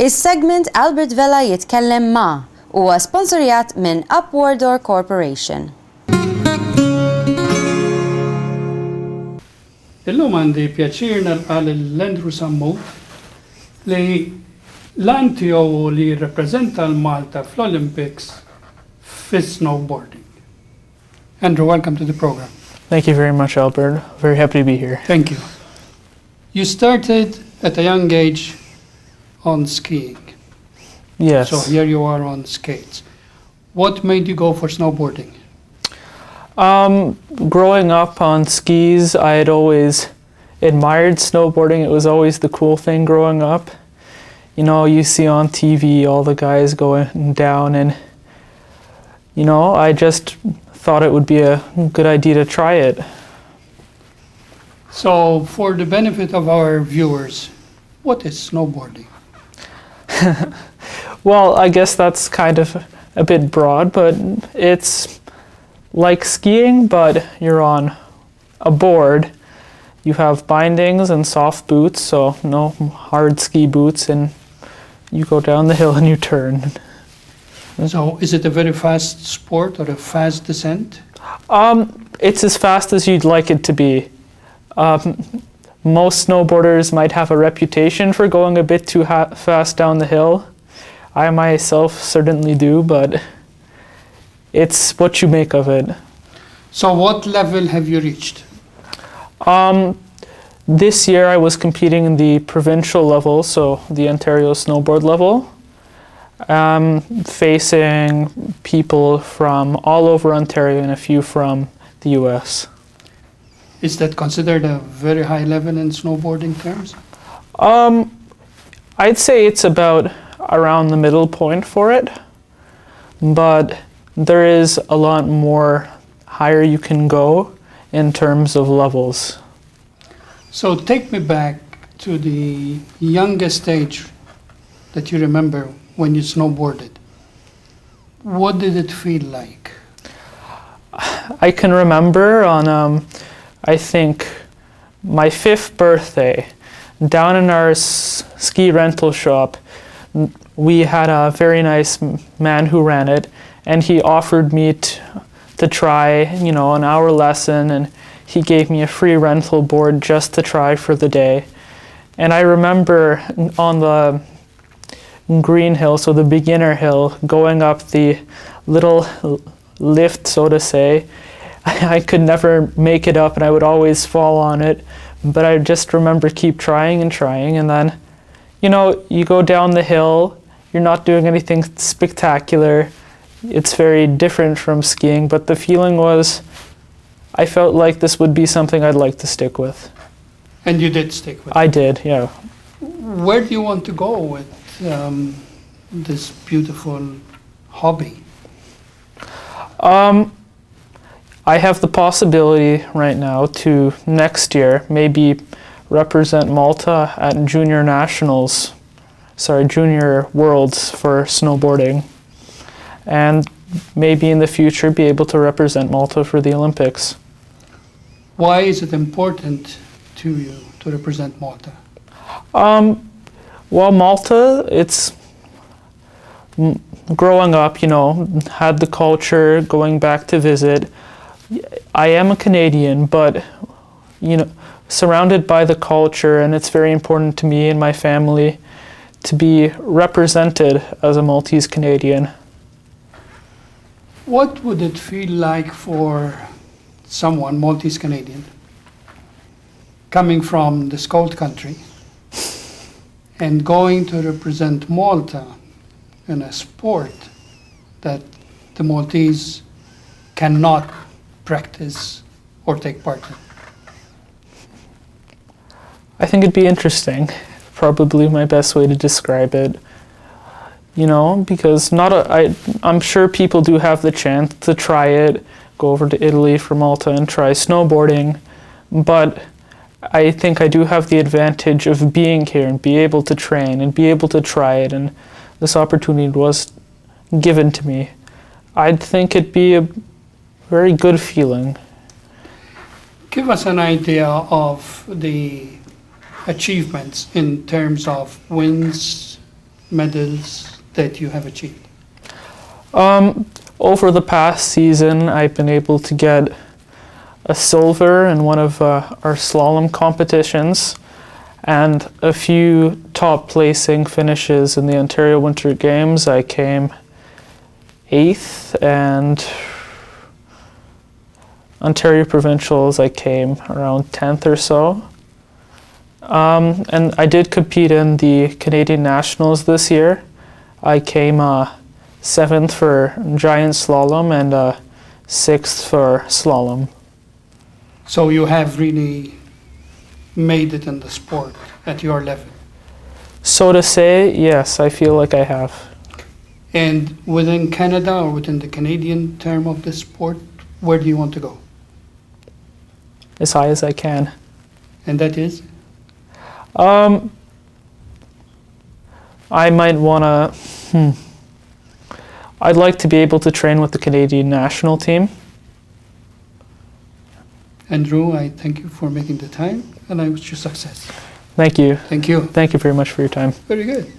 Is-segment Albert Vela jitkellem ma' huwa sponsorjat minn Upwardor Corporation. Illum għandi pjaċir nilqa' lil Sammut li l-għan tiegħu li jirrappreżenta l-Malta fl-Olympics fis-snowboarding. Andrew, welcome to the program. Thank you very much, Albert. Very happy to be here. Thank you. You started at a young age on skiing. Yes. So here you are on skates. What made you go for snowboarding? Growing up on skis, I had always admired snowboarding. It was always the cool thing growing up. You know, you see on TV all the guys going down and, you know, I just thought it would be a good idea to try it. So for the benefit of our viewers, what is snowboarding? Well, I guess that's kind of a bit broad, but it's like skiing, but you're on a board. You have bindings and soft boots, so no hard ski boots, and you go down the hill and you turn. So is it a very fast sport or a fast descent? It's as fast as you'd like it to be. Most snowboarders might have a reputation for going a bit too fast down the hill. I myself certainly do, but it's what you make of it. So what level have you reached? This year I was competing in the provincial level, so the Ontario snowboard level, facing people from all over Ontario and a few from the US. Is that considered a very high level in snowboarding terms? I'd say it's about around the middle point for it, but there is a lot more higher you can go in terms of levels. So take me back to the youngest age that you remember when you snowboarded. What did it feel like? I can remember on, I think, my 5th birthday, down in our ski rental shop, we had a very nice man who ran it, and he offered me to try, you know, an hour lesson, and he gave me a free rental board just to try for the day. And I remember on the green hill, so the beginner hill, going up the little lift, so to say, I could never make it up and I would always fall on it, but I just remember keep trying, and then, you know, you go down the hill, you're not doing anything spectacular. It's very different from skiing, but the feeling was, I felt like this would be something I'd like to stick with. And you did stick with it? I did, yeah. Where do you want to go with this beautiful hobby? I have the possibility right now to next year maybe represent Malta at junior worlds for snowboarding, and maybe in the future be able to represent Malta for the Olympics. Why is it important to you to represent Malta? Well, Malta, it's growing up, you know, had the culture, going back to visit. I am a Canadian, but, you know, surrounded by the culture, and it's very important to me and my family to be represented as a Maltese Canadian. What would it feel like for someone, Maltese Canadian, coming from this cold country and going to represent Malta in a sport that the Maltese cannot practice or take part in? I think it'd be interesting, probably my best way to describe it. You know, because I'm sure people do have the chance to try it, go over to Italy for Malta and try snowboarding, but I think I do have the advantage of being here and be able to train and be able to try it, and this opportunity was given to me. I'd think it'd be a very good feeling. Give us an idea of the achievements in terms of wins, medals that you have achieved? Over the past season, I've been able to get a silver in one of our slalom competitions and a few top placing finishes in the Ontario Winter Games. I came 8th, and Ontario Provincials I came around 10th or so. And I did compete in the Canadian Nationals this year. I came 7th for giant slalom and 6th for slalom. So you have really made it in the sport at your level. So to say, yes, I feel like I have. And within Canada or within the Canadian term of the sport, where do you want to go? As high as I can. And that is? I might want to... I'd like to be able to train with the Canadian national team. Andrew, I thank you for making the time, and I wish you success. Thank you. Thank you. Thank you very much for your time. Very good.